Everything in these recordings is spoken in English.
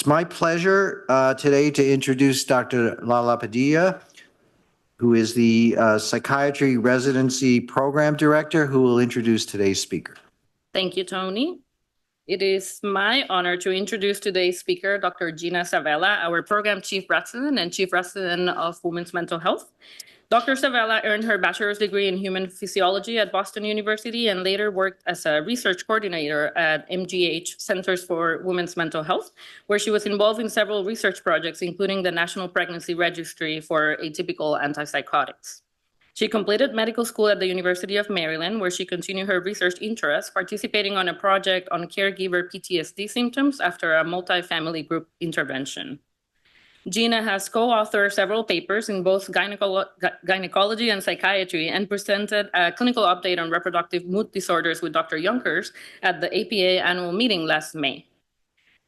It's my pleasure today to introduce Dr. Lala Padilla, who is the Psychiatry Residency Program Director, who will introduce today's speaker. Thank you, Tony. It is my honor to introduce today's speaker, Dr. Gina Savella, our Program Chief Resident and Chief Resident of Women's Mental Health. Dr. Savella earned her bachelor's degree in human physiology at Boston University and later worked as a research coordinator at MGH Centers for Women's Mental Health, where she was involved in several research projects, including the National Pregnancy Registry for Atypical Antipsychotics. She completed medical school at the University of Maryland, where she continued her research interests, participating on a project on caregiver PTSD symptoms after a multi-family group intervention. Gina has co-authored several papers in both gynecology and psychiatry and presented a clinical update on reproductive mood disorders with Dr. Yonkers at the APA annual meeting last May.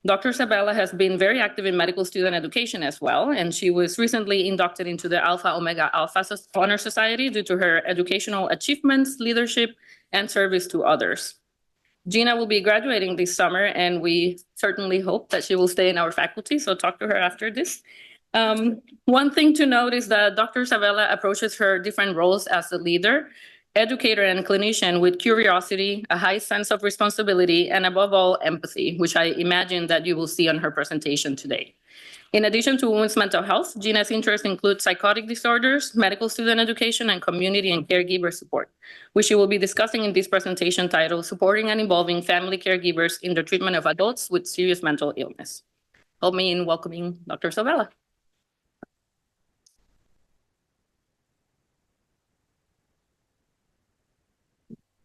Dr. Savella has been very active in medical student education as well, and she was recently inducted into the Alpha Omega Alpha Honor Society due to her educational achievements, leadership, and service to others. Gina will be graduating this summer, and we certainly hope that she will stay in our faculty, so talk to her after this. One thing to note is that Dr. Savella approaches her different roles as a leader, educator, and clinician with curiosity, a high sense of responsibility, and above all, empathy, which I imagine that you will see on her presentation today. In addition to women's mental health, Gina's interests include psychotic disorders, medical student education, and community and caregiver support, which she will be discussing in this presentation titled Supporting and Involving Family Caregivers in the Treatment of Adults with Serious Mental Illness. Help me in welcoming Dr. Savella.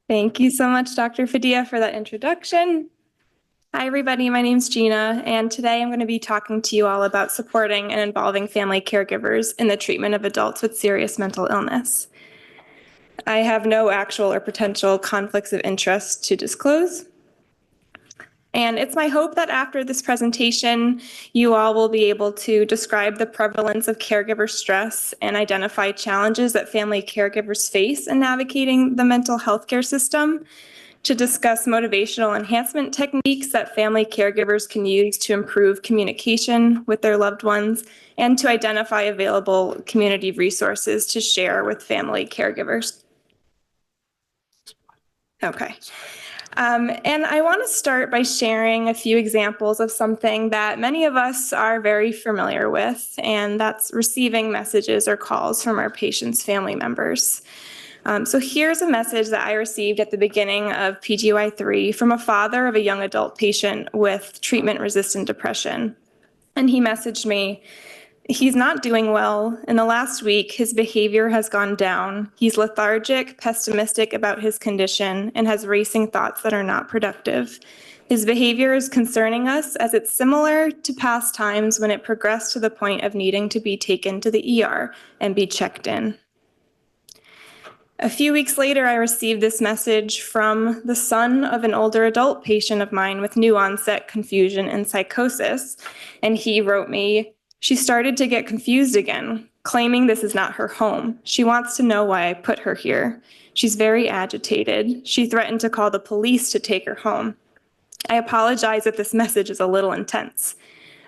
Thank you so much, Dr. Padilla, for that introduction. Hi, everybody. My name's Gina, and today I'm going to be talking to you all about supporting and involving family caregivers in the treatment of adults with serious mental illness. I have no actual or potential conflicts of interest to disclose. And it's my hope that after this presentation, you all will be able to describe the prevalence of caregiver stress and identify challenges that family caregivers face in navigating the mental health care system, to discuss motivational enhancement techniques that family caregivers can use to improve communication with their loved ones, and to identify available community resources to share with family caregivers. Okay. And I want to start by sharing a few examples of something that many of us are very familiar with, and that's receiving messages or calls from our patients' family members. So here's a message that I received at the beginning of PGY3 from a father of a young adult patient with treatment-resistant depression. And he messaged me, "He's not doing well. In the last week, his behavior has gone down. He's lethargic, pessimistic about his condition, and has racing thoughts that are not productive. His behavior is concerning us as it's similar to past times when it progressed to the point of needing to be taken to the ER and be checked in." A few weeks later, I received this message from the son of an older adult patient of mine with new onset confusion and psychosis. And he wrote me, "She started to get confused again, claiming this is not her home. She wants to know why I put her here. She's very agitated. She threatened to call the police to take her home. I apologize if this message is a little intense.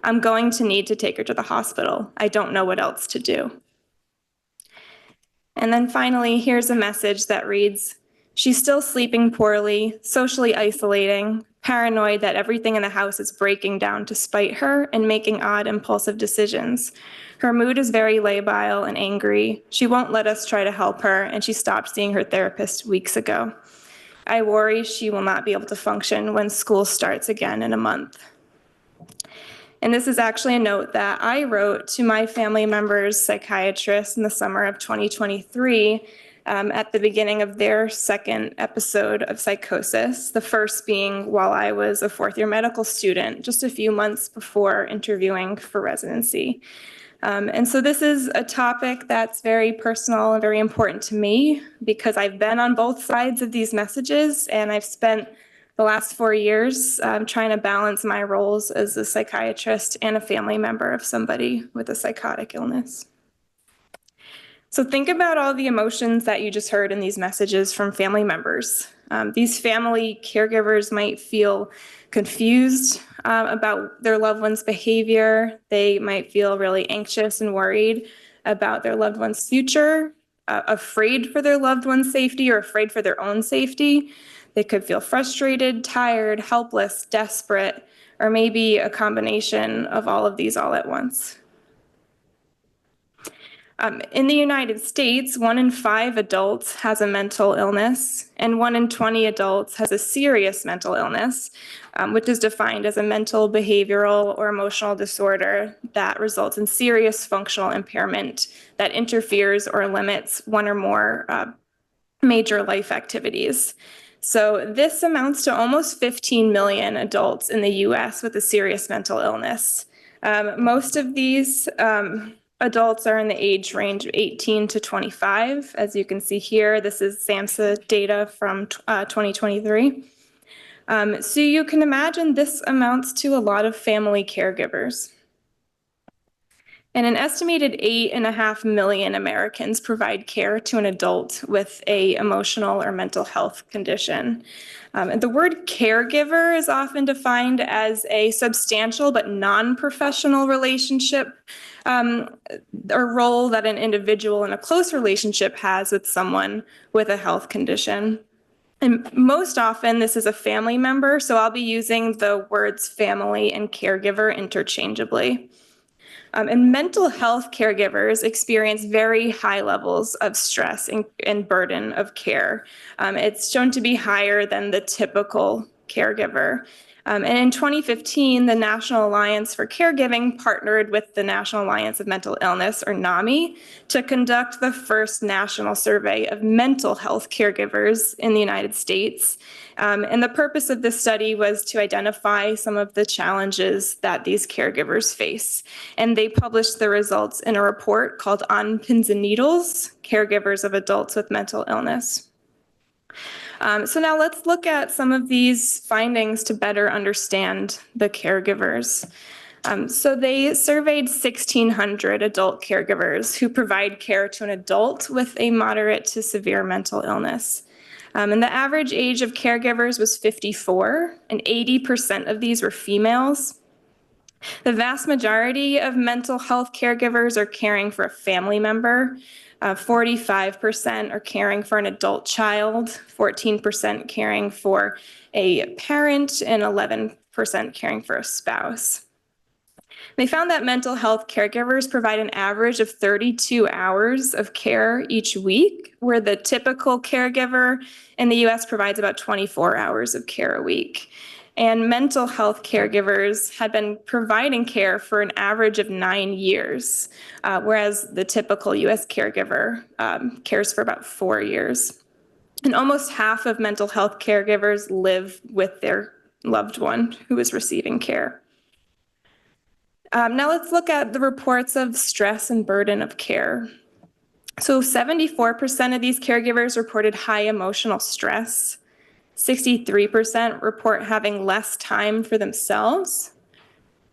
I'm going to need to take her to the hospital. I don't know what else to do." And then finally, here's a message that reads, "She's still sleeping poorly, socially isolating, paranoid that everything in the house is breaking down to spite her and making odd impulsive decisions. Her mood is very labile and angry. She won't let us try to help her, and she stopped seeing her therapist weeks ago. I worry she will not be able to function when school starts again in a month." And this is actually a note that I wrote to my family member's psychiatrist in the summer of 2023 at the beginning of their second episode of psychosis, the first being while I was a fourth-year medical student, just a few months before interviewing for residency. And so this is a topic that's very personal and very important to me because I've been on both sides of these messages, and I've spent the last 4 years trying to balance my roles as a psychiatrist and a family member of somebody with a psychotic illness. So think about all the emotions that you just heard in these messages from family members. These family caregivers might feel confused about their loved one's behavior. They might feel really anxious and worried about their loved one's future, afraid for their loved one's safety or afraid for their own safety. They could feel frustrated, tired, helpless, desperate, or maybe a combination of all of these all at once. In the United States, 1 in 5 adults has a mental illness, and 1 in 20 adults has a serious mental illness, which is defined as a mental, behavioral, or emotional disorder that results in serious functional impairment that interferes or limits one or more major life activities. So this amounts to almost 15 million adults in the US with a serious mental illness. Most of these adults are in the age range of 18 to 25. As you can see here, this is SAMHSA data from 2023. So you can imagine this amounts to a lot of family caregivers. And an estimated 8.5 million Americans provide care to an adult with an emotional or mental health condition. The word caregiver is often defined as a substantial but non-professional relationship or role that an individual in a close relationship has with someone with a health condition. And most often, this is a family member, so I'll be using the words family and caregiver interchangeably. And mental health caregivers experience very high levels of stress and burden of care. It's shown to be higher than the typical caregiver. And in 2015, the National Alliance for Caregiving partnered with the National Alliance of Mental Illness, or NAMI, to conduct the first national survey of mental health caregivers in the United States. And the purpose of this study was to identify some of the challenges that these caregivers face. And they published the results in a report called On Pins and Needles, Caregivers of Adults with Mental Illness. So now let's look at some of these findings to better understand the caregivers. So they surveyed 1,600 adult caregivers who provide care to an adult with a moderate to severe mental illness. And the average age of caregivers was 54, and 80% of these were females. The vast majority of mental health caregivers are caring for a family member. 45% are caring for an adult child, 14% caring for a parent, and 11% caring for a spouse. They found that mental health caregivers provide an average of 32 hours of care each week, where the typical caregiver in the US provides about 24 hours of care a week. And mental health caregivers had been providing care for an average of 9 years, whereas the typical US caregiver cares for about 4 years. And almost half of mental health caregivers live with their loved one who is receiving care. Now let's look at the reports of stress and burden of care. So 74% of these caregivers reported high emotional stress. 63% report having less time for themselves.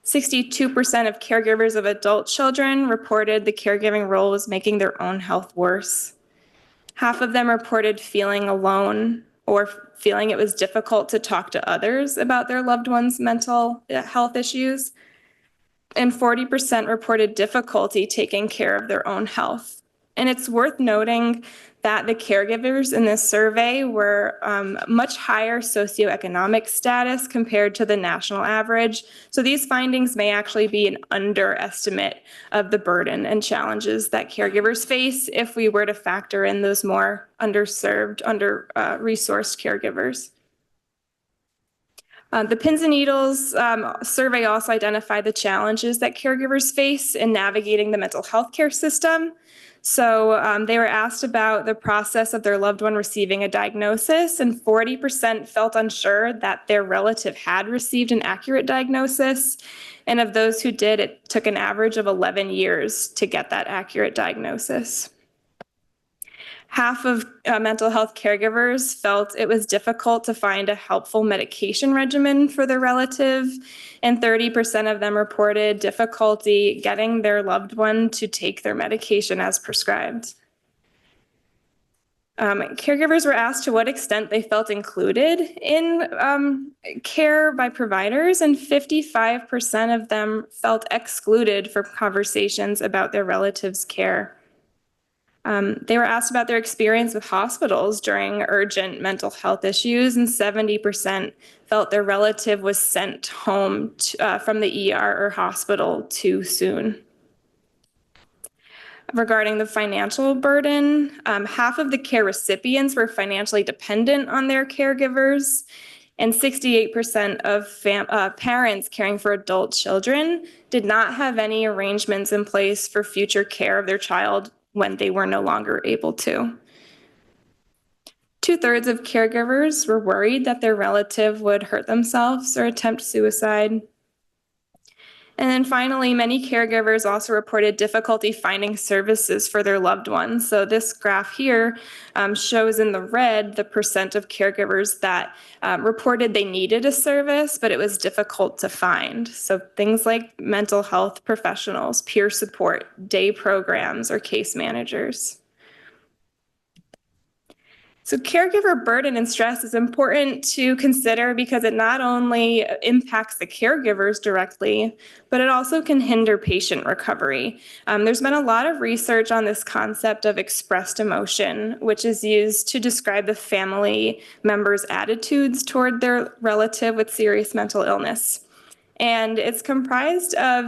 62% of caregivers of adult children reported the caregiving role was making their own health worse. Half of them reported feeling alone or feeling it was difficult to talk to others about their loved one's mental health issues. And 40% reported difficulty taking care of their own health. And it's worth noting that the caregivers in this survey were much higher socioeconomic status compared to the national average. So these findings may actually be an underestimate of the burden and challenges that caregivers face if we were to factor in those more underserved, under-resourced caregivers. The Pins and Needles survey also identified the challenges that caregivers face in navigating the mental health care system. So they were asked about the process of their loved one receiving a diagnosis, and 40% felt unsure that their relative had received an accurate diagnosis. And of those who did, it took an average of 11 years to get that accurate diagnosis. Half of mental health caregivers felt it was difficult to find a helpful medication regimen for their relative, and 30% of them reported difficulty getting their loved one to take their medication as prescribed. Caregivers were asked to what extent they felt included in care by providers, and 55% of them felt excluded from conversations about their relatives' care. They were asked about their experience with hospitals during urgent mental health issues, and 70% felt their relative was sent home from the ER or hospital too soon. Regarding the financial burden, half of the care recipients were financially dependent on their caregivers, and 68% of parents caring for adult children did not have any arrangements in place for future care of their child when they were no longer able to. 2/3 of caregivers were worried that their relative would hurt themselves or attempt suicide. And then finally, many caregivers also reported difficulty finding services for their loved ones. So this graph here shows in the red the percent of caregivers that reported they needed a service, but it was difficult to find. So things like mental health professionals, peer support, day programs, or case managers. So caregiver burden and stress is important to consider because it not only impacts the caregivers directly, but it also can hinder patient recovery. There's been a lot of research on this concept of expressed emotion, which is used to describe the family members' attitudes toward their relative with serious mental illness. And it's comprised of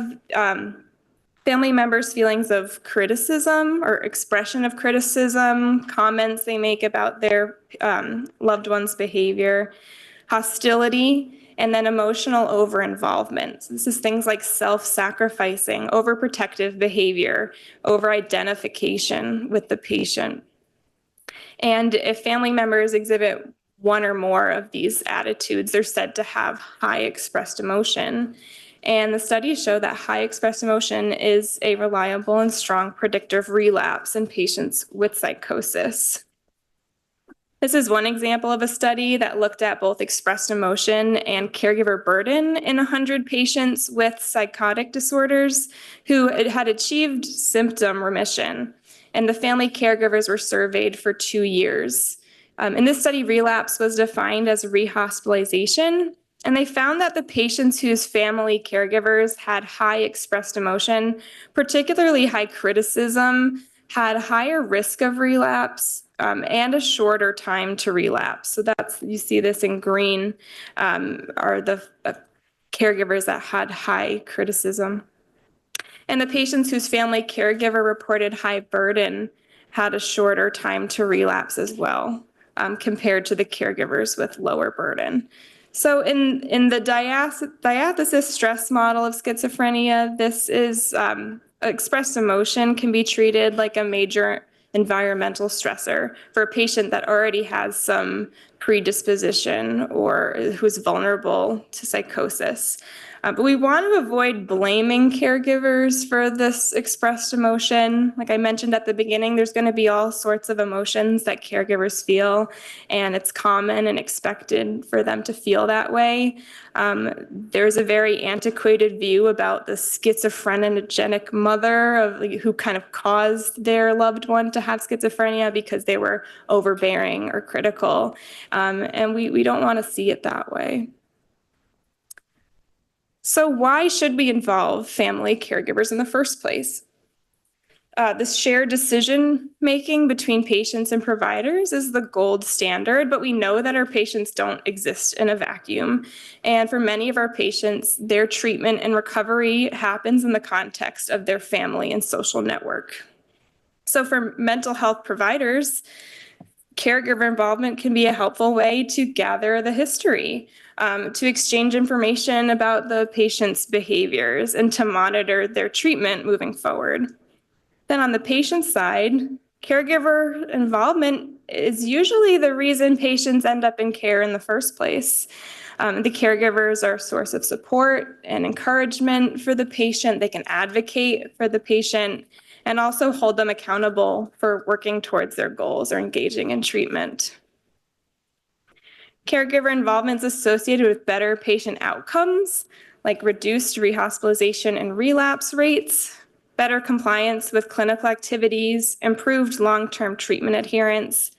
family members' feelings of criticism or expression of criticism, comments they make about their loved one's behavior, hostility, and then emotional over-involvement. This is things like self-sacrificing, overprotective behavior, over-identification with the patient. And if family members exhibit one or more of these attitudes, they're said to have high expressed emotion. And the studies show that high expressed emotion is a reliable and strong predictor of relapse in patients with psychosis. This is one example of a study that looked at both expressed emotion and caregiver burden in 100 patients with psychotic disorders who had achieved symptom remission. And the family caregivers were surveyed for 2 years. In this study, relapse was defined as rehospitalization. And they found that the patients whose family caregivers had high expressed emotion, particularly high criticism, had higher risk of relapse and a shorter time to relapse. So you see this in green are the caregivers that had high criticism. And the patients whose family caregiver reported high burden had a shorter time to relapse as well, compared to the caregivers with lower burden. So in the diathesis stress model of schizophrenia, this is expressed emotion can be treated like a major environmental stressor for a patient that already has some predisposition or who's vulnerable to psychosis. But we want to avoid blaming caregivers for this expressed emotion. Like I mentioned at the beginning, there's going to be all sorts of emotions that caregivers feel, and it's common and expected for them to feel that way. There's a very antiquated view about the schizophrenogenic mother who kind of caused their loved one to have schizophrenia because they were overbearing or critical, and we don't want to see it that way. So why should we involve family caregivers in the first place? This shared decision-making between patients and providers is the gold standard, but we know that our patients don't exist in a vacuum. And for many of our patients, their treatment and recovery happens in the context of their family and social network. So for mental health providers, caregiver involvement can be a helpful way to gather the history, to exchange information about the patient's behaviors, and to monitor their treatment moving forward. Then on the patient side, caregiver involvement is usually the reason patients end up in care in the first place. The caregivers are a source of support and encouragement for the patient. They can advocate for the patient and also hold them accountable for working towards their goals or engaging in treatment. Caregiver involvement is associated with better patient outcomes, like reduced rehospitalization and relapse rates, better compliance with clinical activities, improved long-term treatment adherence,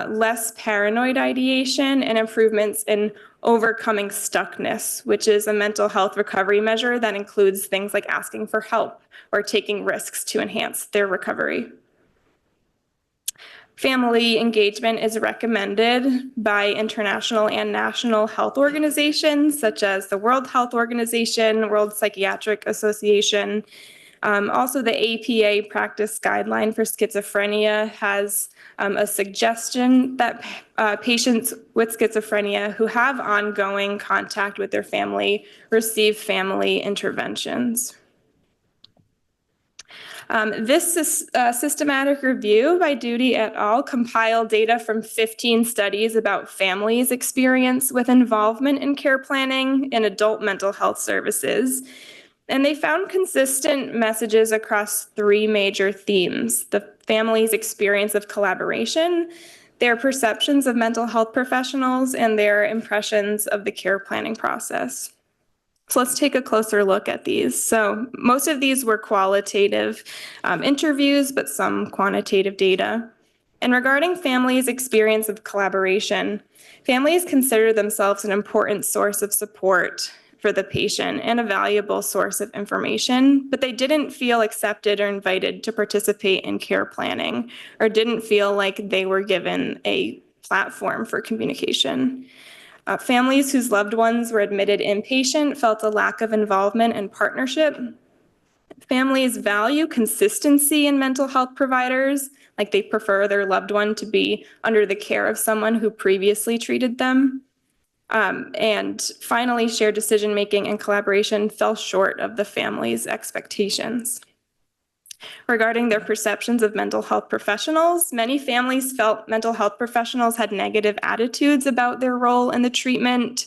less paranoid ideation, and improvements in overcoming stuckness, which is a mental health recovery measure that includes things like asking for help or taking risks to enhance their recovery. Family engagement is recommended by international and national health organizations such as the World Health Organization, World Psychiatric Association. Also, the APA practice guideline for schizophrenia has a suggestion that patients with schizophrenia who have ongoing contact with their family receive family interventions. This systematic review by Duty et al. Compiled data from 15 studies about families' experience with involvement in care planning and adult mental health services. And they found consistent messages across 3 major themes: the family's experience of collaboration, their perceptions of mental health professionals, and their impressions of the care planning process. So let's take a closer look at these. So most of these were qualitative interviews, but some quantitative data. And regarding families' experience of collaboration, families consider themselves an important source of support for the patient and a valuable source of information, but they didn't feel accepted or invited to participate in care planning, or didn't feel like they were given a platform for communication. Families whose loved ones were admitted inpatient felt a lack of involvement and partnership. Families value consistency in mental health providers, like they prefer their loved one to be under the care of someone who previously treated them. And finally, shared decision-making and collaboration fell short of the family's expectations. Regarding their perceptions of mental health professionals, many families felt mental health professionals had negative attitudes about their role in the treatment.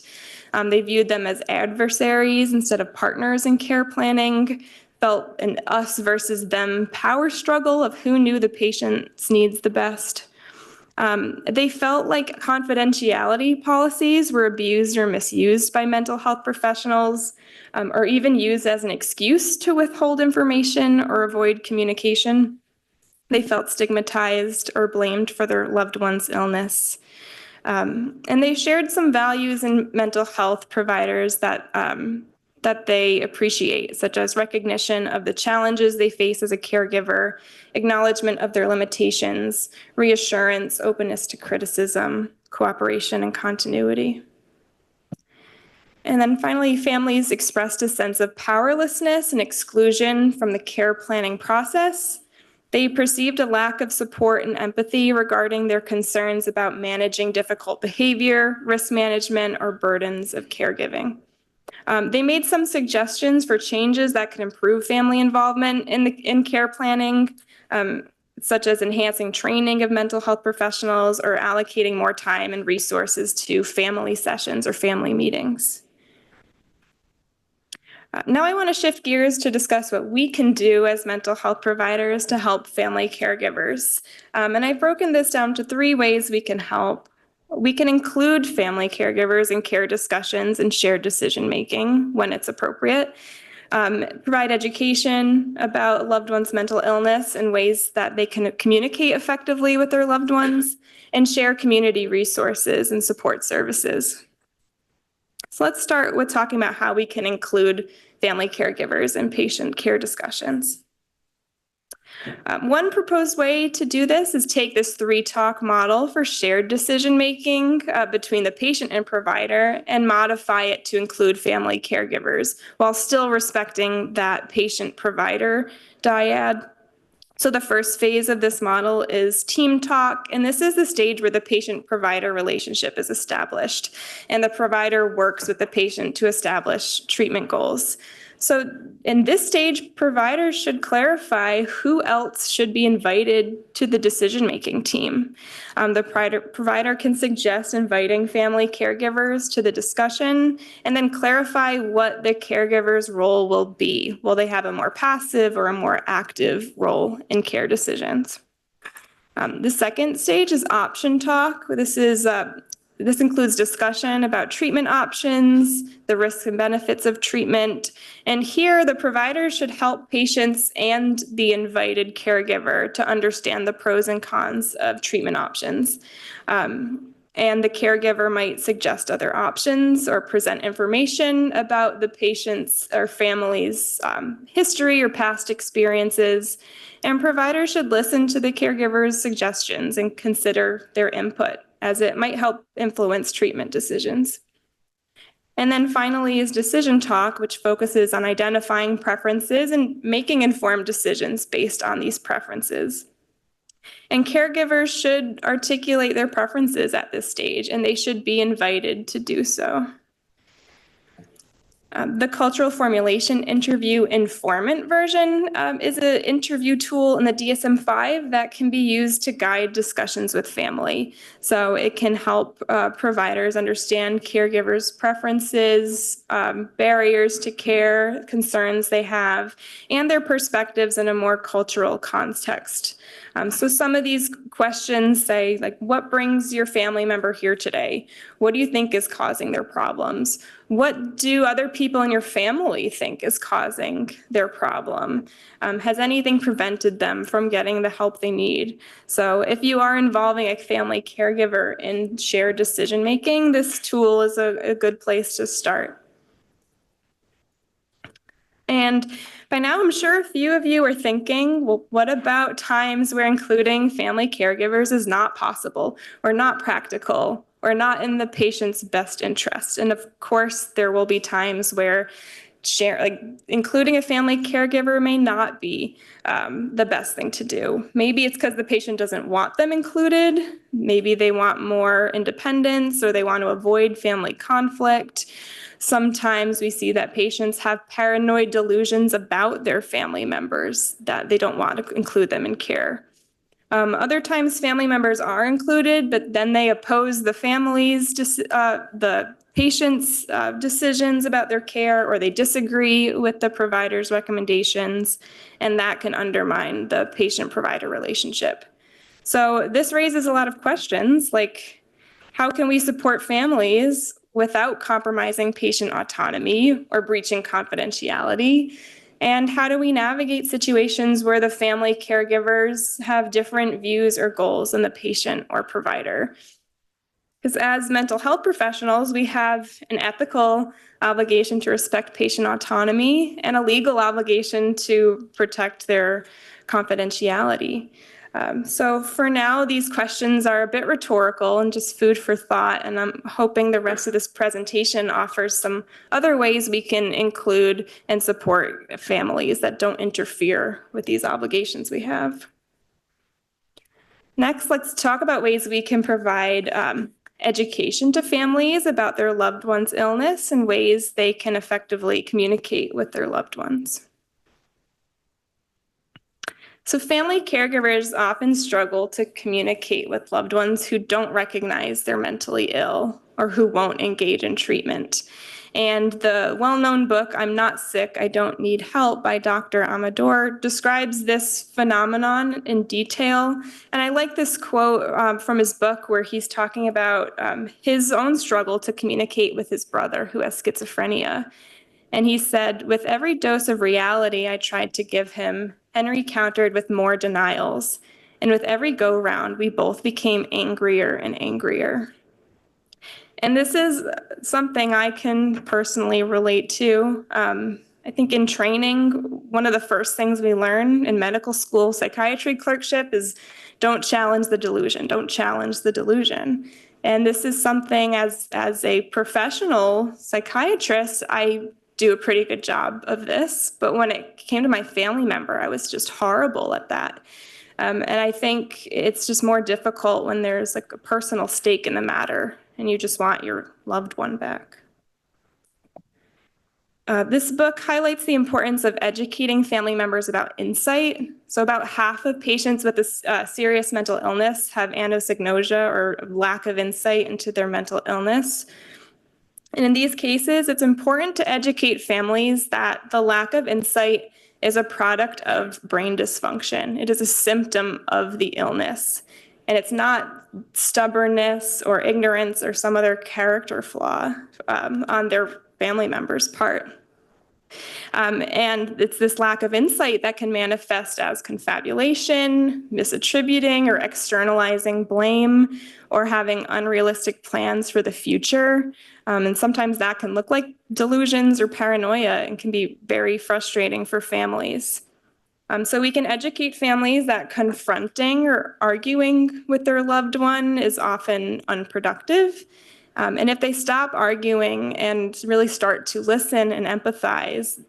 They viewed them as adversaries instead of partners in care planning, felt an us versus them power struggle of who knew the patient's needs the best. They felt like confidentiality policies were abused or misused by mental health professionals, or even used as an excuse to withhold information or avoid communication. They felt stigmatized or blamed for their loved one's illness. And they shared some values in mental health providers that they appreciate, such as recognition of the challenges they face as a caregiver, acknowledgement of their limitations, reassurance, openness to criticism, cooperation, and continuity. And then finally, families expressed a sense of powerlessness and exclusion from the care planning process. They perceived a lack of support and empathy regarding their concerns about managing difficult behavior, risk management, or burdens of caregiving. They made some suggestions for changes that could improve family involvement in care planning, such as enhancing training of mental health professionals or allocating more time and resources to family sessions or family meetings. Now I want to shift gears to discuss what we can do as mental health providers to help family caregivers. And I've broken this down to 3 ways we can help. We can include family caregivers in care discussions and shared decision-making when it's appropriate. Provide education about loved one's mental illness and ways that they can communicate effectively with their loved ones, and share community resources and support services. So let's start with talking about how we can include family caregivers in patient care discussions. One proposed way to do this is take this 3-talk model for shared decision-making between the patient and provider and modify it to include family caregivers while still respecting that patient-provider dyad. So the first phase of this model is team talk, and this is the stage where the patient-provider relationship is established, and the provider works with the patient to establish treatment goals. So in this stage, providers should clarify who else should be invited to the decision-making team. The provider can suggest inviting family caregivers to the discussion and then clarify what the caregiver's role will be. Will they have a more passive or a more active role in care decisions? The second stage is option talk. This is This includes discussion about treatment options, the risks and benefits of treatment. And here, the provider should help patients and the invited caregiver to understand the pros and cons of treatment options. And the caregiver might suggest other options or present information about the patient's or family's history or past experiences. And providers should listen to the caregiver's suggestions and consider their input, as it might help influence treatment decisions. And then finally is decision talk, which focuses on identifying preferences and making informed decisions based on these preferences. And caregivers should articulate their preferences at this stage, and they should be invited to do so. The cultural formulation interview informant version is an interview tool in the DSM-5 that can be used to guide discussions with family. So it can help providers understand caregivers' preferences, barriers to care, concerns they have, and their perspectives in a more cultural context. So some of these questions say, like, what brings your family member here today? What do you think is causing their problems? What do other people in your family think is causing their problem? Has anything prevented them from getting the help they need? So if you are involving a family caregiver in shared decision-making, this tool is a good place to start. And by now, I'm sure a few of you are thinking, well, what about times where including family caregivers is not possible or not practical or not in the patient's best interest? And of course, there will be times where including a family caregiver may not be the best thing to do. Maybe it's because the patient doesn't want them included. Maybe they want more independence or they want to avoid family conflict. Sometimes we see that patients have paranoid delusions about their family members, that they don't want to include them in care. Other times family members are included, but then they oppose the the patient's decisions about their care, or they disagree with the provider's recommendations, and that can undermine the patient-provider relationship. So this raises a lot of questions, like, how can we support families without compromising patient autonomy or breaching confidentiality? And how do we navigate situations where the family caregivers have different views or goals than the patient or provider? Because as mental health professionals, we have an ethical obligation to respect patient autonomy and a legal obligation to protect their confidentiality. So for now, these questions are a bit rhetorical and just food for thought, and I'm hoping the rest of this presentation offers some other ways we can include and support families that don't interfere with these obligations we have. Next, let's talk about ways we can provide education to families about their loved one's illness and ways they can effectively communicate with their loved ones. So family caregivers often struggle to communicate with loved ones who don't recognize they're mentally ill or who won't engage in treatment. And the well-known book, I'm Not Sick, I Don't Need Help by Dr. Amador describes this phenomenon in detail. And I like this quote from his book where he's talking about his own struggle to communicate with his brother who has schizophrenia. And he said, with every dose of reality I tried to give him, Henry countered with more denials. And with every go-round, we both became angrier and angrier. And this is something I can personally relate to. I think in training, one of the first things we learn in medical school psychiatry clerkship is don't challenge the delusion, don't challenge the delusion. And this is something as a professional psychiatrist, I do a pretty good job of this, but when it came to my family member, I was just horrible at that. And I think it's just more difficult when there's like a personal stake in the matter and you just want your loved one back. This book highlights the importance of educating family members about insight. So about half of patients with a serious mental illness have anosognosia, or lack of insight into their mental illness. And in these cases, it's important to educate families that the lack of insight is a product of brain dysfunction. It is a symptom of the illness. And it's not stubbornness or ignorance or some other character flaw on their family member's part. And it's this lack of insight that can manifest as confabulation, misattributing or externalizing blame, or having unrealistic plans for the future. And sometimes that can look like delusions or paranoia and can be very frustrating for families. So we can educate families that confronting or arguing with their loved one is often unproductive. And if they stop arguing and really start to listen and empathize,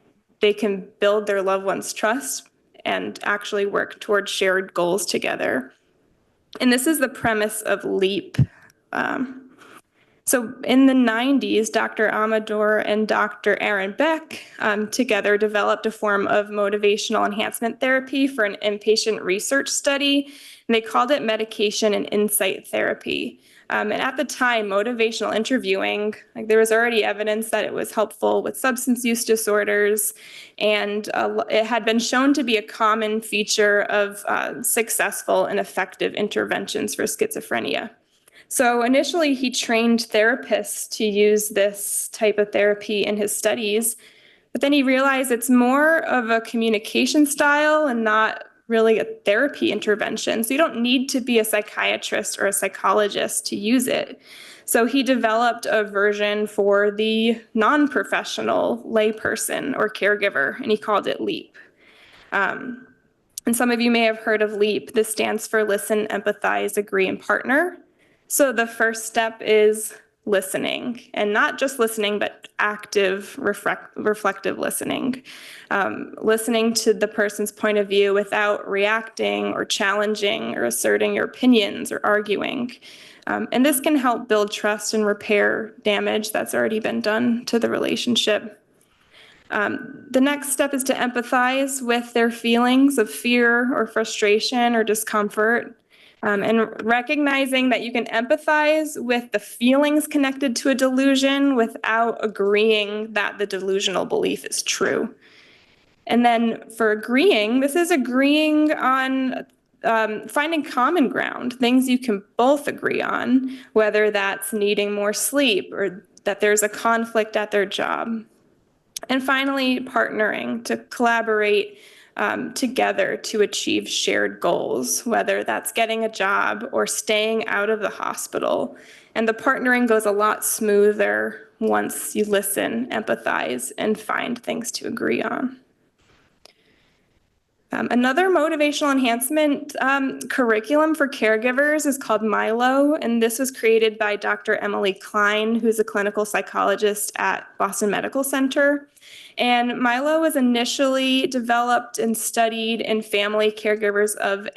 they can build their loved one's trust and actually work towards shared goals together. And this is the premise of LEAP. So in the 90s, Dr. Amador and Dr. Aaron Beck together developed a form of motivational enhancement therapy for an inpatient research study, and they called it medication and insight therapy. And at the time, motivational interviewing, there was already evidence that it was helpful with substance use disorders, and it had been shown to be a common feature of successful and effective interventions for schizophrenia. So initially, he trained therapists to use this type of therapy in his studies, but then he realized it's more of a communication style and not really a therapy intervention. So you don't need to be a psychiatrist or a psychologist to use it. So he developed a version for the non-professional layperson or caregiver, and he called it LEAP. And some of you may have heard of LEAP. This stands for Listen, Empathize, Agree, and Partner. So the first step is listening, and not just listening, but active, reflective listening. Listening to the person's point of view without reacting or challenging or asserting your opinions or arguing. And this can help build trust and repair damage that's already been done to the relationship. The next step is to empathize with their feelings of fear or frustration or discomfort. And recognizing that you can empathize with the feelings connected to a delusion without agreeing that the delusional belief is true. And then for agreeing, this is agreeing on finding common ground, things you can both agree on, whether that's needing more sleep or that there's a conflict at their job. And finally, partnering to collaborate together to achieve shared goals, whether that's getting a job or staying out of the hospital. And the partnering goes a lot smoother once you listen, empathize, and find things to agree on. Another motivational enhancement curriculum for caregivers is called Milo, and this was created by Dr. Emily Klein, who's a clinical psychologist at Boston Medical Center. And Milo was initially developed and studied in family caregivers of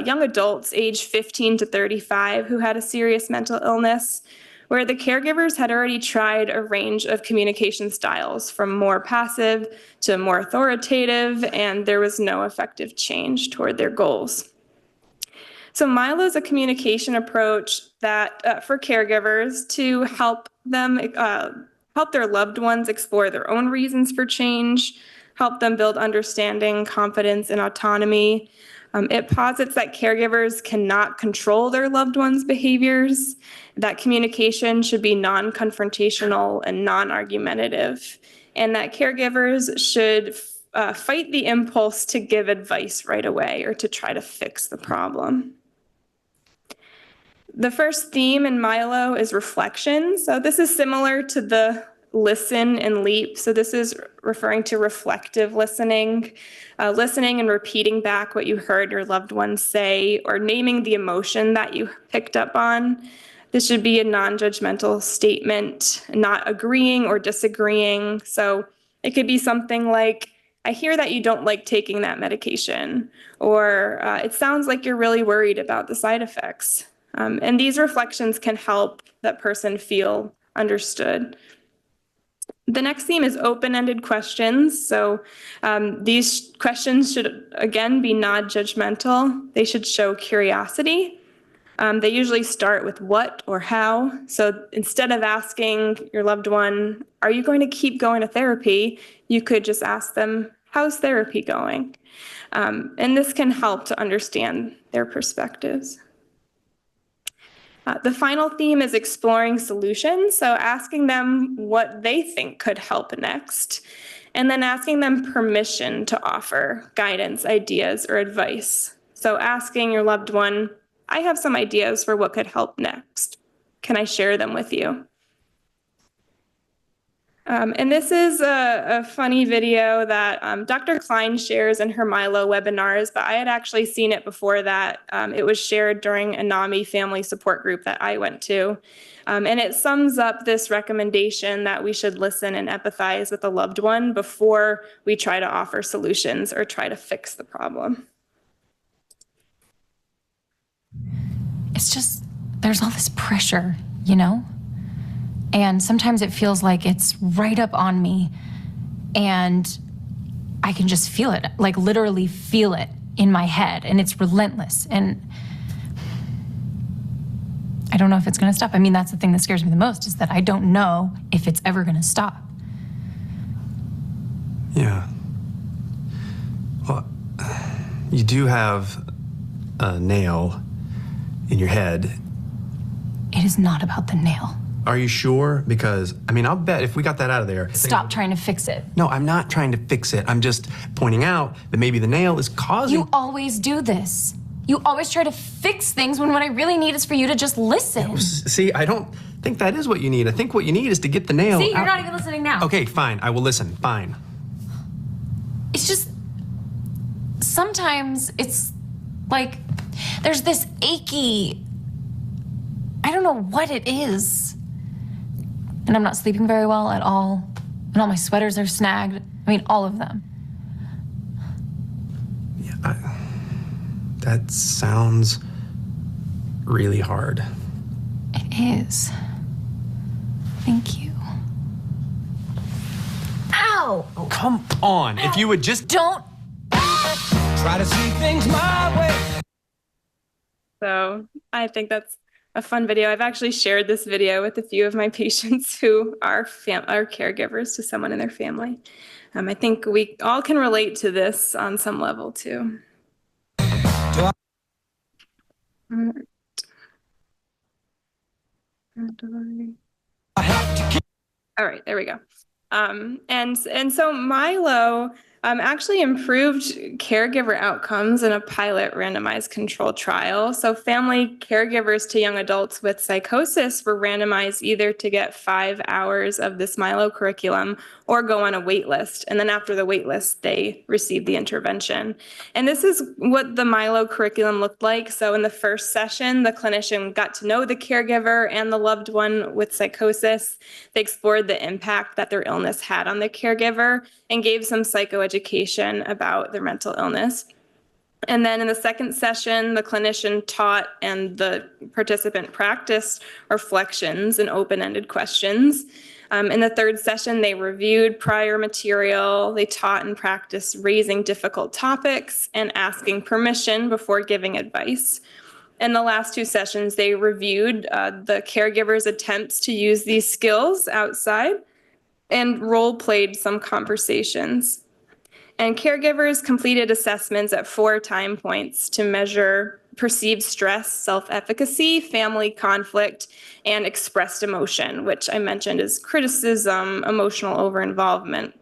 young adults aged 15 to 35 who had a serious mental illness, where the caregivers had already tried a range of communication styles from more passive to more authoritative, and there was no effective change toward their goals. So Milo is a communication approach that for caregivers to help them help their loved ones explore their own reasons for change, help them build understanding, confidence, and autonomy. It posits that caregivers cannot control their loved ones' behaviors, that communication should be non-confrontational and non-argumentative, and that caregivers should fight the impulse to give advice right away or to try to fix the problem. The first theme in Milo is reflection. So this is similar to the listen and leap. So this is referring to reflective listening, listening and repeating back what you heard your loved ones say, or naming the emotion that you picked up on. This should be a non-judgmental statement, not agreeing or disagreeing. So it could be something like, I hear that you don't like taking that medication, or it sounds like you're really worried about the side effects. And these reflections can help that person feel understood. The next theme is open-ended questions. So these questions should, again, be non-judgmental. They should show curiosity. They usually start with what or how. So instead of asking your loved one, are you going to keep going to therapy? You could just ask them, how's therapy going? And this can help to understand their perspectives. The final theme is exploring solutions, so asking them what they think could help next, and then asking them permission to offer guidance, ideas, or advice. So asking your loved one, I have some ideas for what could help next. Can I share them with you? And this is a funny video that Dr. Klein shares in her Milo webinars, but I had actually seen it before that. It was shared during a NAMI family support group that I went to. And it sums up this recommendation that we should listen and empathize with a loved one before we try to offer solutions or try to fix the problem. It's just, there's all this pressure, you know? And sometimes it feels like it's right up on me and I can just feel it, like literally feel it in my head, and it's relentless. And I don't know if it's gonna stop. I mean, that's the thing that scares me the most, is that I don't know if it's ever gonna stop. Yeah. Well, you do have a nail in your head. It is not about the nail. Are you sure? Because, I mean, I'll bet if we got that out of there. Stop trying to fix it. No, I'm not trying to fix it. I'm just pointing out that maybe the nail is causing. You always do this. You always try to fix things when what I really need is for you to just listen. See, I don't think that is what you need. I think what you need is to get the nail See, you're out. not even listening now. Okay, fine. I will listen. Fine. It's just, sometimes it's like there's this achy, I don't know what it is. And I'm not sleeping very well at all. And all my sweaters are snagged. I mean, all of them. Yeah, that sounds really hard. It is. Thank you. Ow! Oh, come on. If you would just. Don't. Try to see things my way. So I think that's a fun video. I've actually shared this video with a few of my patients who are caregivers to someone in their family. I think we all can relate to this on some level too. All right, there we go. And so Milo actually improved caregiver outcomes in a pilot randomized controlled trial. So family caregivers to young adults with psychosis were randomized either to get 5 hours of this Milo curriculum or go on a wait list. And then after the wait list, they received the intervention. And this is what the Milo curriculum looked like. So in the first session, the clinician got to know the caregiver and the loved one with psychosis. They explored the impact that their illness had on the caregiver and gave some psychoeducation about their mental illness. And then in the second session, the clinician taught and the participant practiced reflections and open-ended questions. In the third session, they reviewed prior material. They taught and practiced raising difficult topics and asking permission before giving advice. In the last 2 sessions, they reviewed the caregiver's attempts to use these skills outside and role-played some conversations. And caregivers completed assessments at 4 time points to measure perceived stress, self-efficacy, family conflict, and expressed emotion, which I mentioned is criticism, emotional over-involvement.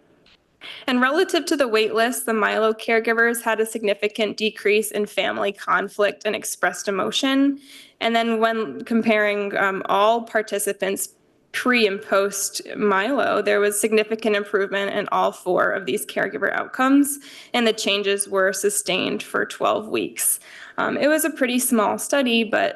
And relative to the wait list, the Milo caregivers had a significant decrease in family conflict and expressed emotion. And then when comparing all participants pre and post Milo, there was significant improvement in all 4 of these caregiver outcomes, and the changes were sustained for 12 weeks. It was a pretty small study, but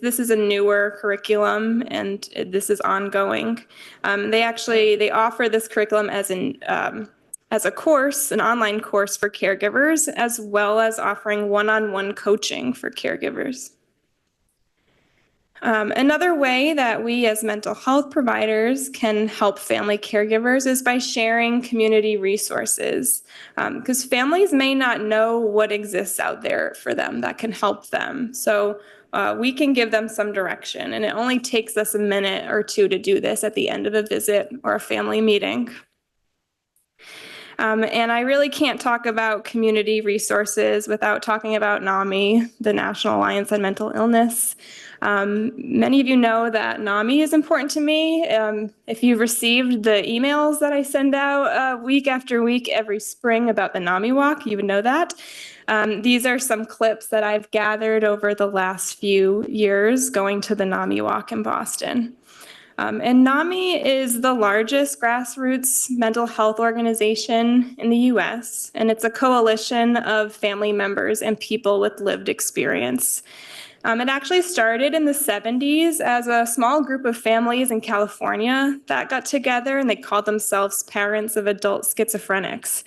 this is a newer curriculum, and this is ongoing. They offer this curriculum as a course, an online course for caregivers, as well as offering one-on-one coaching for caregivers. Another way that we as mental health providers can help family caregivers is by sharing community resources, because families may not know what exists out there for them that can help them. So we can give them some direction, and it only takes us a minute or 2 to do this at the end of a visit or a family meeting. And I really can't talk about community resources without talking about NAMI, the National Alliance on Mental Illness. Many of you know that NAMI is important to me. If you've received the emails that I send out week after week every spring about the NAMI walk, you would know that. These are some clips that I've gathered over the last few years going to the NAMI walk in Boston. And NAMI is the largest grassroots mental health organization in the US, and it's a coalition of family members and people with lived experience. It actually started in the 70s as a small group of families in California that got together, and they called themselves Parents of Adult Schizophrenics.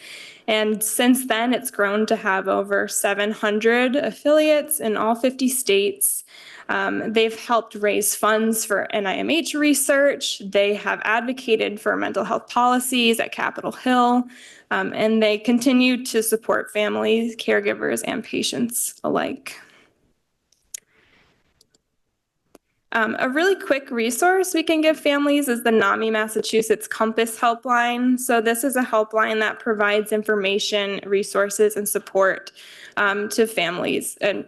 And since then, it's grown to have over 700 affiliates in all 50 states. They've helped raise funds for NIMH research. They have advocated for mental health policies at Capitol Hill, and they continue to support families, caregivers, and patients alike. A really quick resource we can give families is the NAMI Massachusetts Compass Helpline. So this is a helpline that provides information, resources, and support to families and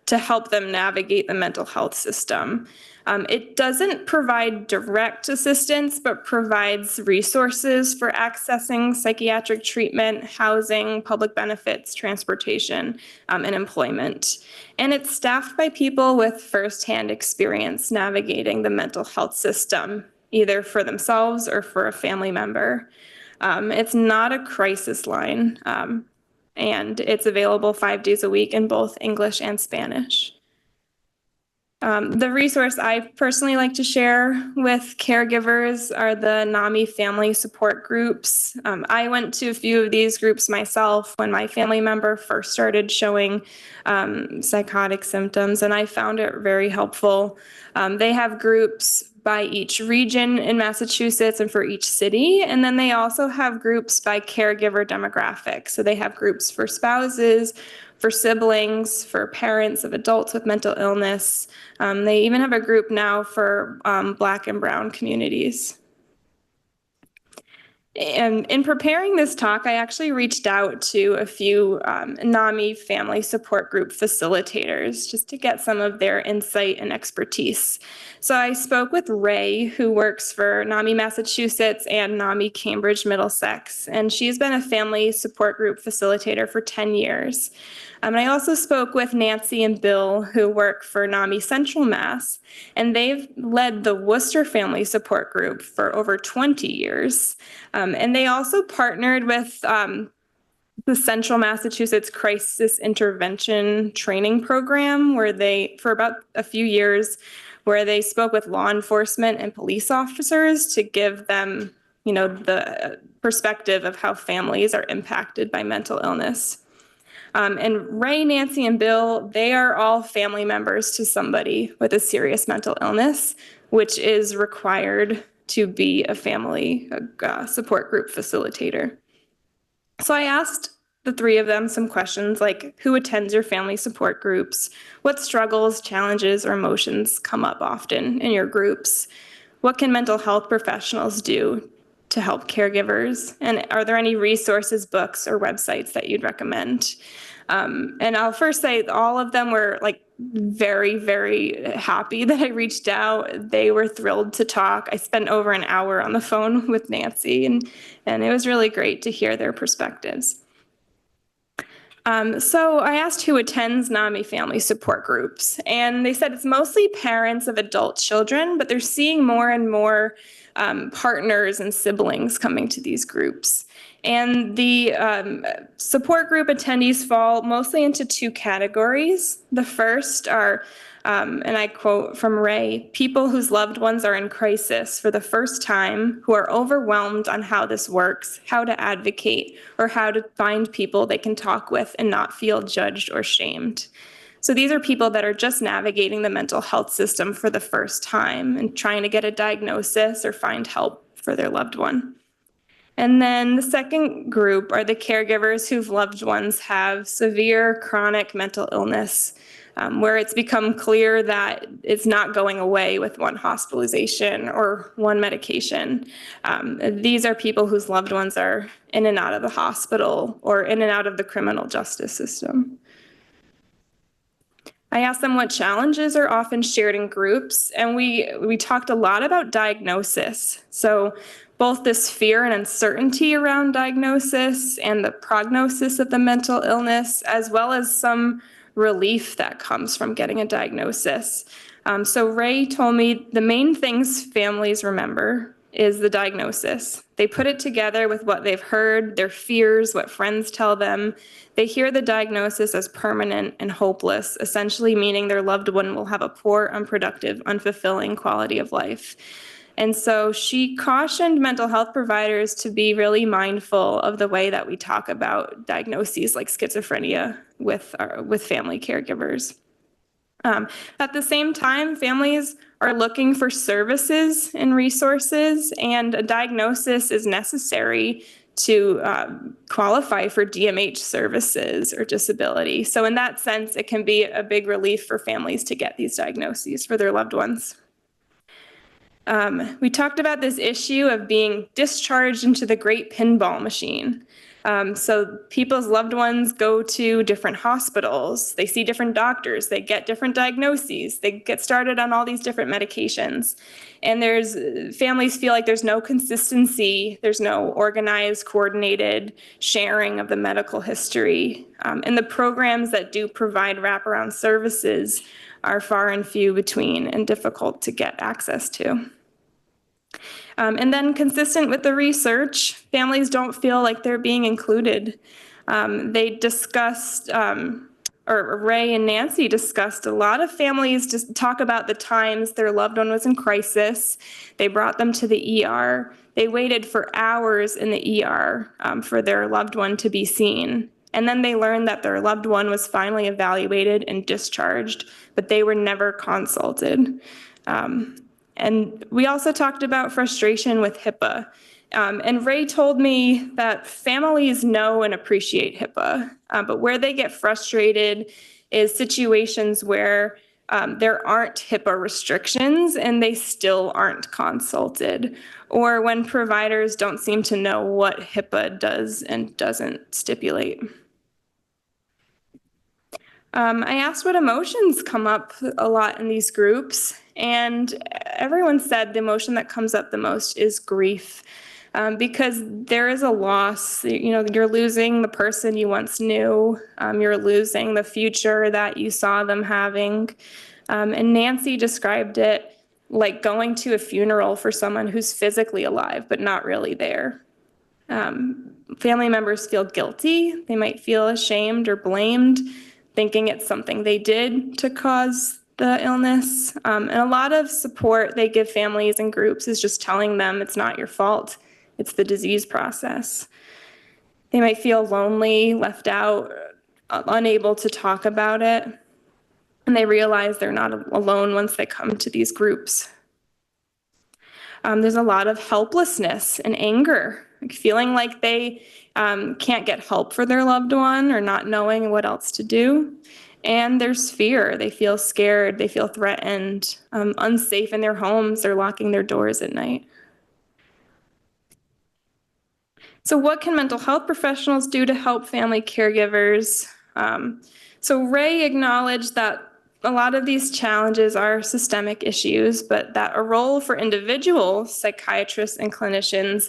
to help them navigate the mental health system. It doesn't provide direct assistance, but provides resources for accessing psychiatric treatment, housing, public benefits, transportation, and employment. And it's staffed by people with firsthand experience navigating the mental health system, either for themselves or for a family member. It's not a crisis line, and it's available 5 days a week in both English and Spanish. The resource I personally like to share with caregivers are the NAMI family support groups. I went to a few of these groups myself when my family member first started showing psychotic symptoms, and I found it very helpful. They have groups by each region in Massachusetts and for each city. And then they also have groups by caregiver demographics. So they have groups for spouses, for siblings, for parents of adults with mental illness. They even have a group now for Black and Brown communities. And in preparing this talk, I actually reached out to a few NAMI family support group facilitators just to get some of their insight and expertise. So I spoke with Ray, who works for NAMI Massachusetts and NAMI Cambridge Middlesex, and she's been a family support group facilitator for 10 years. And I also spoke with Nancy and Bill, who work for NAMI Central Mass, and they've led the Worcester Family Support Group for over 20 years. And they also partnered with the Central Massachusetts Crisis Intervention Training Program, where they, for about a few years, where they spoke with law enforcement and police officers to give them, the perspective of how families are impacted by mental illness. And Ray, Nancy, and Bill, they are all family members to somebody with a serious mental illness, which is required to be a family support group facilitator. So I asked the three of them some questions like, who attends your family support groups? What struggles, challenges, or emotions come up often in your groups? What can mental health professionals do to help caregivers? And are there any resources, books, or websites that you'd recommend? And I'll first say all of them were very, very happy that I reached out. They were thrilled to talk. I spent over an hour on the phone with Nancy, and it was really great to hear their perspectives. So I asked who attends NAMI family support groups, and they said it's mostly parents of adult children, but they're seeing more and more partners and siblings coming to these groups. And the support group attendees fall mostly into two categories. The first are, and I quote from Ray, people whose loved ones are in crisis for the first time, who are overwhelmed on how this works, how to advocate, or how to find people they can talk with and not feel judged or shamed. So these are people that are just navigating the mental health system for the first time and trying to get a diagnosis or find help for their loved one. And then the second group are the caregivers whose loved ones have severe chronic mental illness. where it's become clear that it's not going away with one hospitalization or one medication. These are people whose loved ones are in and out of the hospital or in and out of the criminal justice system. I asked them what challenges are often shared in groups, and we talked a lot about diagnosis. So both this fear and uncertainty around diagnosis and the prognosis of the mental illness, as well as some relief that comes from getting a diagnosis. So Ray told me the main things families remember is the diagnosis. They put it together with what they've heard, their fears, what friends tell them. They hear the diagnosis as permanent and hopeless, essentially meaning their loved one will have a poor, unproductive, unfulfilling quality of life. And so she cautioned mental health providers to be really mindful of the way that we talk about diagnoses like schizophrenia with family caregivers. At the same time, families are looking for services and resources, and a diagnosis is necessary to qualify for DMH services or disability. So in that sense, it can be a big relief for families to get these diagnoses for their loved ones. We talked about this issue of being discharged into the great pinball machine. So people's loved ones go to different hospitals, they see different doctors, they get different diagnoses, they get started on all these different medications. And families feel like there's no consistency, there's no organized, coordinated sharing of the medical history. And the programs that do provide wraparound services are far and few between and difficult to get access to. And then consistent with the research, families don't feel like they're being included. They discussed, or Ray and Nancy discussed, a lot of families just talk about the times their loved one was in crisis. They brought them to the ER. They waited for hours in the ER for their loved one to be seen. And then they learned that their loved one was finally evaluated and discharged, but they were never consulted. And we also talked about frustration with HIPAA. And Ray told me that families know and appreciate HIPAA, but where they get frustrated is situations where there aren't HIPAA restrictions and they still aren't consulted, or when providers don't seem to know what HIPAA does and doesn't stipulate. I asked what emotions come up a lot in these groups, and everyone said the emotion that comes up the most is grief, because there is a loss. You're losing the person you once knew. You're losing the future that you saw them having. And Nancy described it like going to a funeral for someone who's physically alive but not really there. Family members feel guilty. They might feel ashamed or blamed, thinking it's something they did to cause the illness. And a lot of support they give families and groups is just telling them it's not your fault. It's the disease process. They might feel lonely, left out, unable to talk about it. And they realize they're not alone once they come to these groups. There's a lot of helplessness and anger, feeling like they can't get help for their loved one or not knowing what else to do. And there's fear. They feel scared. They feel threatened, unsafe in their homes. They're locking their doors at night. So what can mental health professionals do to help family caregivers? So Ray acknowledged that a lot of these challenges are systemic issues, but that a role for individual psychiatrists and clinicians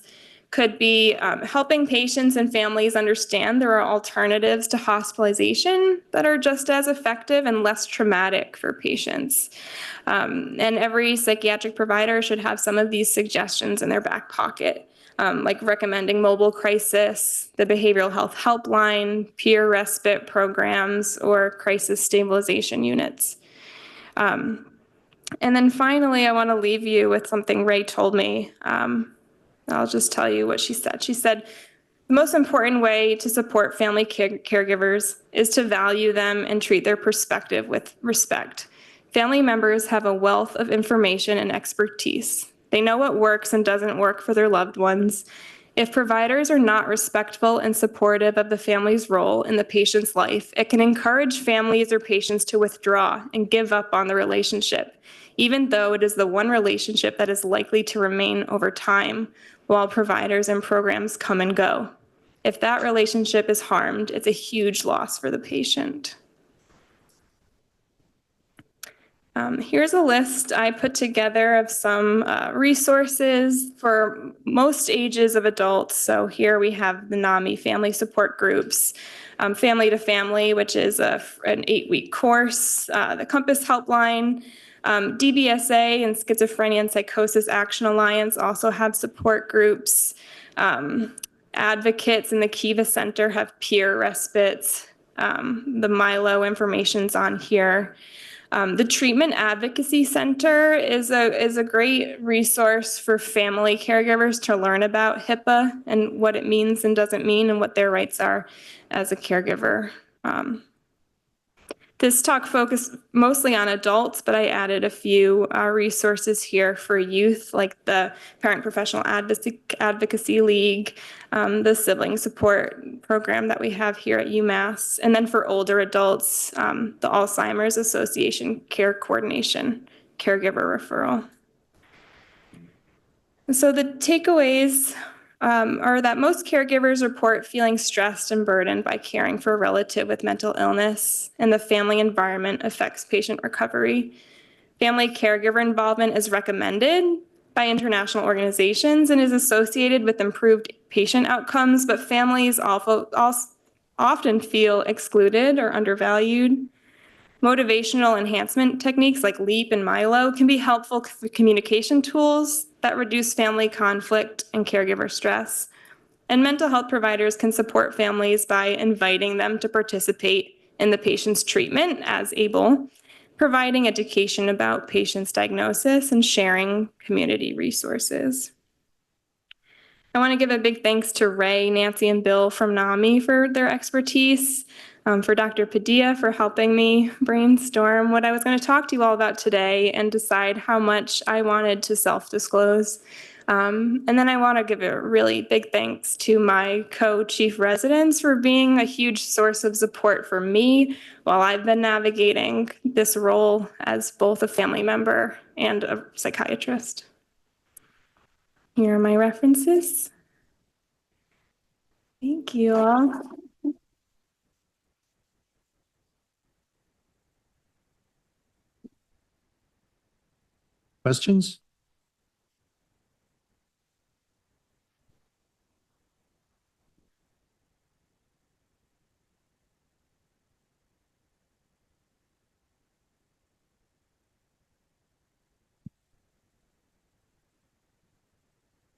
could be helping patients and families understand there are alternatives to hospitalization that are just as effective and less traumatic for patients. And every psychiatric provider should have some of these suggestions in their back pocket, like recommending mobile crisis, the behavioral health helpline, peer respite programs, or crisis stabilization units. And then finally, I want to leave you with something Ray told me. I'll just tell you what she said. She said, the most important way to support family caregivers is to value them and treat their perspective with respect. Family members have a wealth of information and expertise. They know what works and doesn't work for their loved ones, If providers are not respectful and supportive of the family's role in the patient's life, it can encourage families or patients to withdraw and give up on the relationship, even though it is the one relationship that is likely to remain over time while providers and programs come and go. If that relationship is harmed, it's a huge loss for the patient. Here's a list I put together of some resources for most ages of adults. So here we have the NAMI family support groups, Family to Family, which is an 8-week course, the Compass Helpline, DBSA and Schizophrenia and Psychosis Action Alliance also have support groups. Advocates in the Kiva Center have peer respites. The Milo information's on here. The Treatment Advocacy Center is a great resource for family caregivers to learn about HIPAA and what it means and doesn't mean and what their rights are as a caregiver. This talk focused mostly on adults, but I added a few resources here for youth, like the Parent Professional Advocacy League, the sibling support program that we have here at UMass, and then for older adults, the Alzheimer's Association Care Coordination Caregiver Referral. So the takeaways are that most caregivers report feeling stressed and burdened by caring for a relative with mental illness, and the family environment affects patient recovery. Family caregiver involvement is recommended by international organizations and is associated with improved patient outcomes, but families also often feel excluded or undervalued. Motivational enhancement techniques like LEAP and Milo can be helpful communication tools that reduce family conflict and caregiver stress. And mental health providers can support families by inviting them to participate in the patient's treatment as able, providing education about patient's diagnosis, and sharing community resources. I want to give a big thanks to Ray, Nancy, and Bill from NAMI for their expertise, for Dr. Padilla for helping me brainstorm what I was going to talk to you all about today and decide how much I wanted to self-disclose. And then I want to give a really big thanks to my co-chief residents for being a huge source of support for me while I've been navigating this role as both a family member and a psychiatrist. Here are my references. Thank you all. Questions?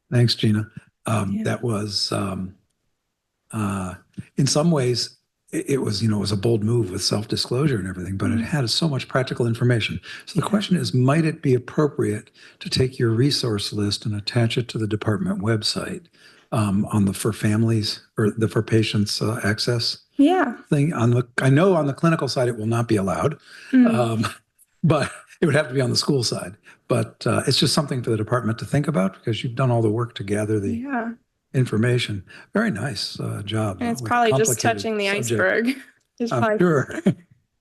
Thanks, Gina. Yeah. That was, in some ways, it was, it was a bold move with self-disclosure and everything, but it had so much practical information. So the question is, might it be appropriate to take your resource list and attach it to the department website on the for families or the for patients access Yeah. thing? I know on the clinical side it will not be allowed, but it would have to be on the school side. But it's just something for the department to think about because you've done all the work to gather the information. Very nice job. And it's with probably just complicated touching the subject. iceberg. It's I'm probably- sure.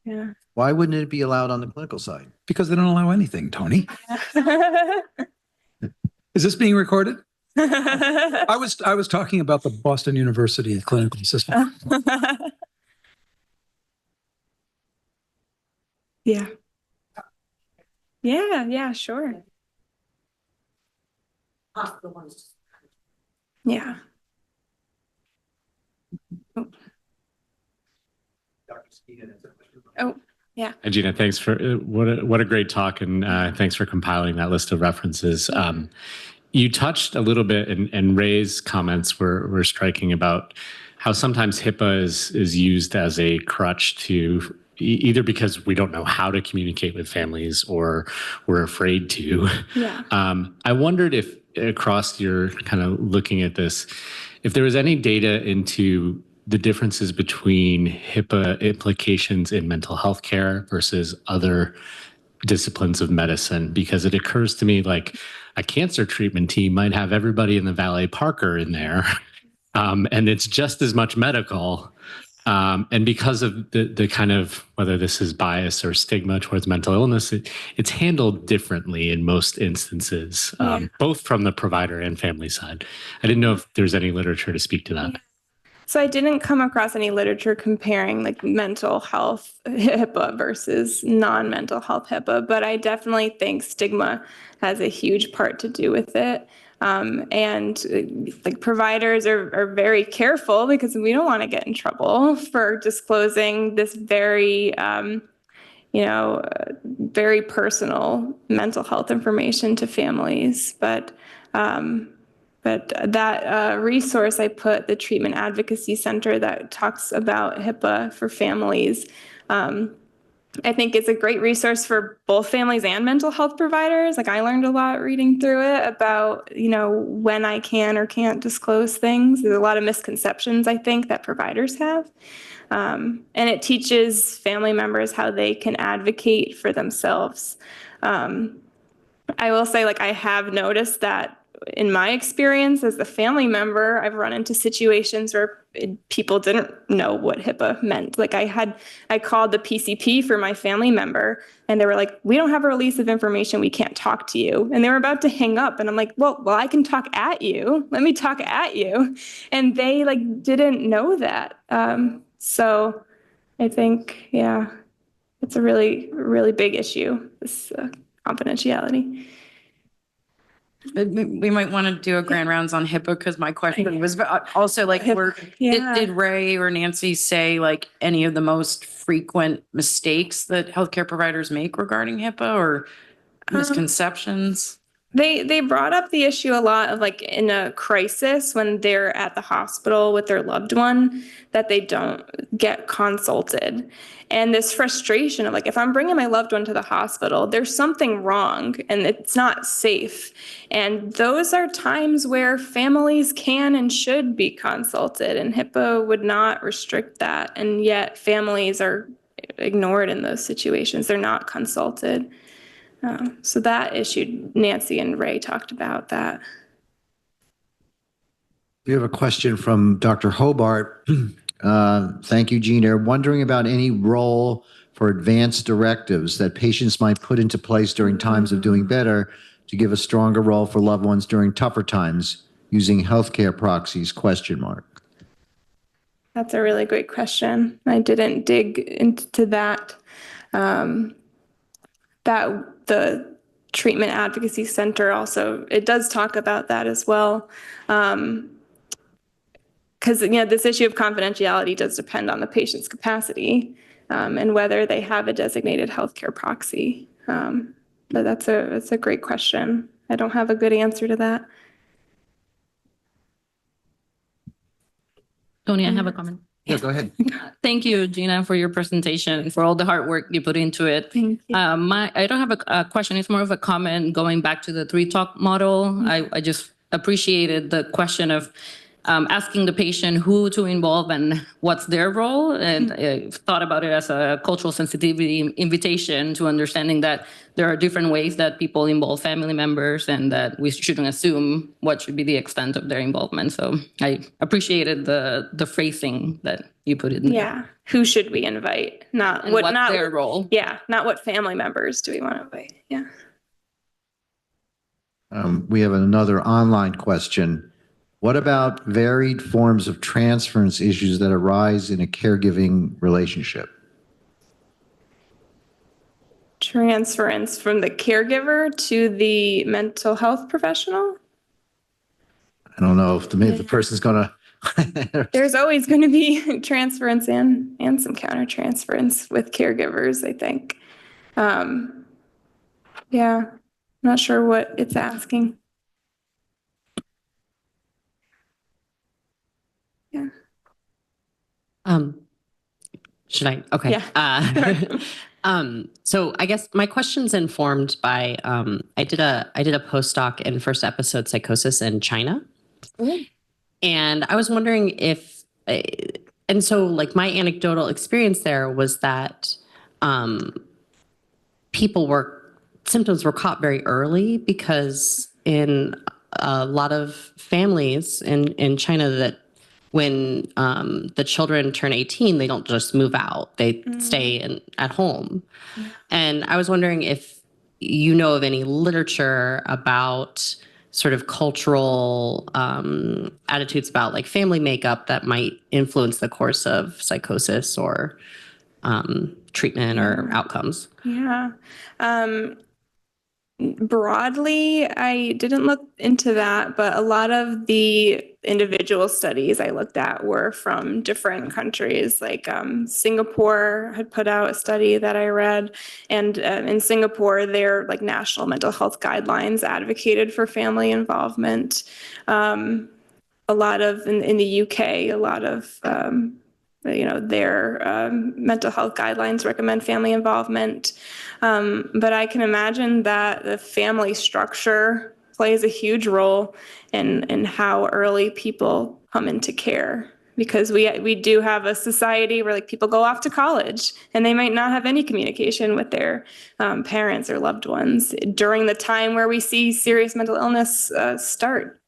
Yeah. Why wouldn't it be allowed on the clinical side? Because they don't allow anything, Tony. Is this being recorded? I was talking about the Boston University clinical system. Yeah. Yeah, sure. Yeah. Oh, yeah. Hi, Gina, thanks for what a great talk, and thanks for compiling that list of references. You touched a little bit, and Ray's comments were striking about how sometimes HIPAA is used as a crutch to either because we don't know how to communicate with families or we're afraid to. Yeah. I wondered if across your kind of looking at this, if there was any data into the differences between HIPAA implications in mental health care versus other disciplines of medicine, because it occurs to me like a cancer treatment team might have everybody in the Valet Parker in there, and it's just as much medical. And because of the kind of, whether this is bias or stigma towards mental illness, it's handled differently in most instances, both from the provider and family side. I didn't know if there's any literature to speak to that. So I didn't come across any literature comparing like mental health HIPAA versus non-mental health HIPAA, but I definitely think stigma has a huge part to do with it. And like providers are very careful because we don't want to get in trouble for disclosing this very, very personal mental health information to families. But that resource I put, the Treatment Advocacy Center that talks about HIPAA for families, I think it's a great resource for both families and mental health providers. Like I learned a lot reading through it about, when I can or can't disclose things. There's a lot of misconceptions, I think, that providers have. And it teaches family members how they can advocate for themselves. I will say, I have noticed that in my experience as a family member, I've run into situations where people didn't know what HIPAA meant. I called the PCP for my family member and they were like, we don't have a release of information. We can't talk to you. And they were about to hang up. And I'm like, well, I can talk at you. Let me talk at you. And they didn't know that. So I think, it's a really, really big issue, this confidentiality. We might want to do a grand rounds on HIPAA because my question was also did Ray or Nancy say any of the most frequent mistakes that healthcare providers make regarding HIPAA or misconceptions? They brought up the issue a lot of in a crisis when they're at the hospital with their loved one that they don't get consulted. And this frustration of if I'm bringing my loved one to the hospital, there's something wrong and it's not safe. And those are times where families can and should be consulted, and HIPAA would not restrict that. And yet families are ignored in those situations. They're not consulted. So that issue, Nancy and Ray talked about that. We have a question from Dr. Hobart. Thank you, Gina. Wondering about any role for advanced directives that patients might put into place during times of doing better to give a stronger role for loved ones during tougher times using healthcare proxies, ? That's a really great question. I didn't dig into that. The Treatment Advocacy Center also, it does talk about that as well. Because this issue of confidentiality does depend on the patient's capacity and whether they have a designated healthcare proxy. But that's a great question. I don't have a good answer to that. Tony, I have a comment. Yeah, go ahead. Thank you, Gina, for your presentation and for all the hard work you put into it. Thank you. I don't have a question. It's more of a comment going back to the 3-talk model. I just appreciated the question of asking the patient who to involve and what's their role, and thought about it as a cultural sensitivity invitation to understanding that there are different ways that people involve family members and that we shouldn't assume what should be the extent of their involvement. So I appreciated the phrasing that you put in there. Yeah. Who should we invite? Not And what, what's not their role. Yeah. Not what family members do we want to invite. Yeah. We have another online question. What about varied forms of transference issues that arise in a caregiving relationship? Transference from the caregiver to the mental health professional? I don't know if the person's going to... There's always going to be transference and some countertransference with caregivers, I think. Yeah, not sure what it's asking. Yeah. Should I? Okay. Yeah. So I guess my question's informed by I did a postdoc in first episode psychosis in China. And I was wondering if and so my anecdotal experience there was that people were symptoms were caught very early, because in a lot of families in China, that when the children turn 18, they don't just move out, they stay at home. Yeah. And I was wondering if you know of any literature about sort of cultural attitudes about like family makeup that might influence the course of psychosis or treatment or outcomes. Yeah. Broadly, I didn't look into that, but a lot of the individual studies I looked at were from different countries. Like Singapore had put out a study that I read, and in Singapore, their like national mental health guidelines advocated for family involvement. A lot of in the UK, a lot of their mental health guidelines recommend family involvement. But I can imagine that the family structure plays a huge role in how early people come into care. Because we do have a society where like people go off to college and they might not have any communication with their parents or loved ones during the time where we see serious mental illness start.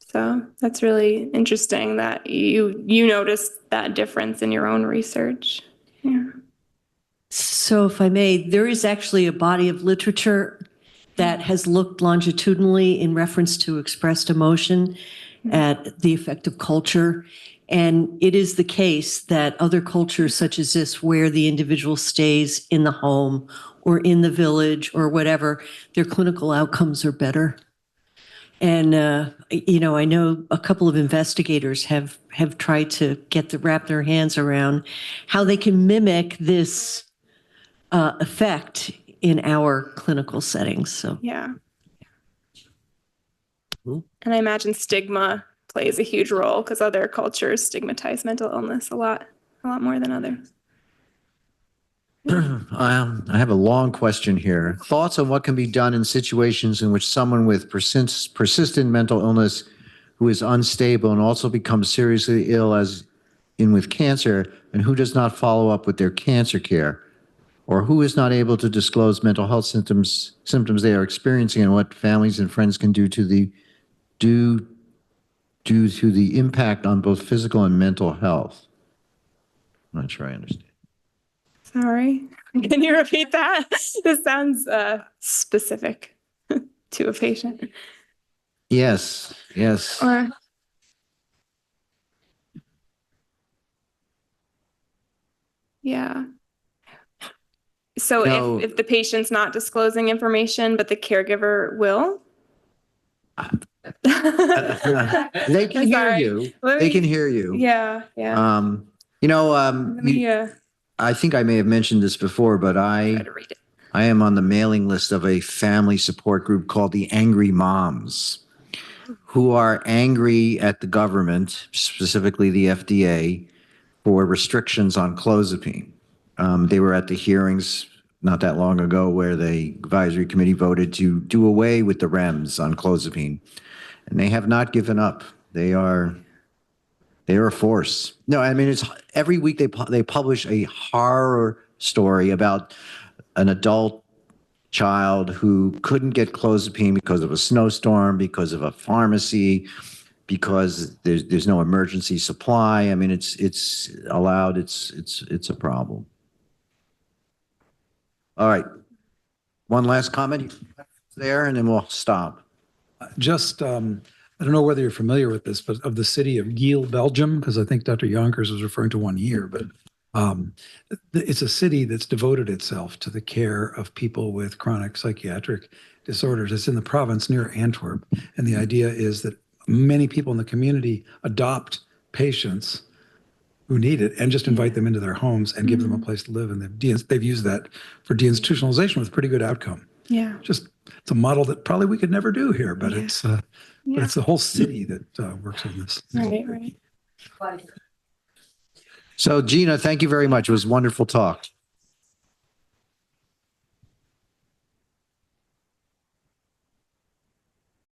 So that's really interesting that you noticed that difference in your own research. Yeah. So if I may, there is actually a body of literature that has looked longitudinally in reference to expressed emotion at the effect of culture. And it is the case that other cultures such as this, where the individual stays in the home or in the village or whatever, their clinical outcomes are better. And, I know a couple of investigators have tried to wrap their hands around how they can mimic this effect in our clinical settings. So, Yeah. And I imagine stigma plays a huge role because other cultures stigmatize mental illness a lot more than others. I have a long question here. Thoughts on what can be done in situations in which someone with persistent mental illness who is unstable and also becomes seriously ill, as in with cancer, and who does not follow up with their cancer care, or who is not able to disclose mental health symptoms they are experiencing, and what families and friends can do to the impact on both physical and mental health. I'm not sure I understand. Sorry, can you repeat that? This sounds specific to a patient. Yes. Or yeah. So No. if the patient's not disclosing information, but the caregiver will? They can hear you. They can hear you. Yeah. I think I may have mentioned this before, but I am on the mailing list of a family support group called the Angry Moms, who are angry at the government, specifically the FDA, for restrictions on clozapine. They were at the hearings not that long ago where the advisory committee voted to do away with the REMS on clozapine, and they have not given up. They are a force. No, I mean, it's every week they publish a horror story about an adult child who couldn't get clozapine because of a snowstorm, because of a pharmacy, because there's no emergency supply. I mean, it's allowed. It's a problem. All right. One last comment there, and then we'll stop. Just, I don't know whether you're familiar with this, but of the city of Giel, Belgium, because I think Dr. Yonkers was referring to one here, but it's a city that's devoted itself to the care of people with chronic psychiatric disorders. It's in the province near Antwerp. And the idea is that many people in the community adopt patients who need it and just invite them into their homes and give them a place to live. And they've used that for deinstitutionalization with pretty good outcome. Yeah. Just, it's a model that probably we could never do here, but it's the whole city that works on this. Right. So, Gina, thank you very much. It was a wonderful talk.